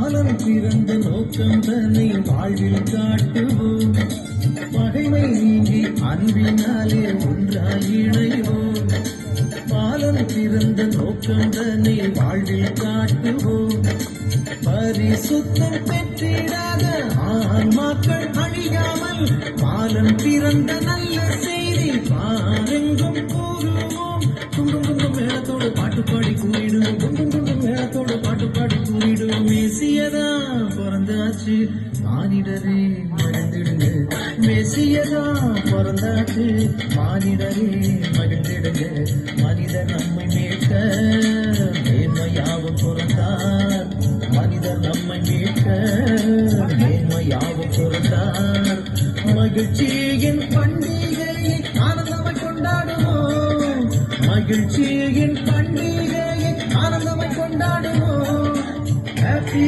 பாலன் பிறந்த நோக்கம் தன்னை வாழ்வில் காட்டுவோம். பகைமை நீங்கி அன்பினாலே ஒன்றாய் இணைவோம். பாலன் பிறந்த நோக்கம் தன்னை வாழ்வில் காட்டுவோம். பரிசுத்தம் பெற்றிடாத ஆன்மாக்கள் அழியாமல் பாலன் பிறந்த நல்ல செய்தி பாரெங்கும் கூறுவோம். குங்கும் குங்கும் மேளத்தோடு பாட்டு பாடி கூறிடுவோம். குங்கும் குங்கும் மேளத்தோடு பாட்டு பாடி கூறிடுவோம். மேசியதா பிறந்தாச்சு மானிடரே மகிழ்ந்திடுங்க. மேசியதா பிறந்தாச்சு மானிடரே மகிழ்ந்திடுங்க. மனிதர் நம்மை மீட்க மேன்மையாவும் பிறந்தார். மனிதர் நம்மை மீட்க மேன்மையாவும் பிறந்தார். மகிழ்ச்சியின் பண்டிகையை ஆனந்தமாய் கொண்டாடுவோம். மகிழ்ச்சியின் பண்டிகையை ஆனந்தமாய் கொண்டாடுவோம். ஹாப்பி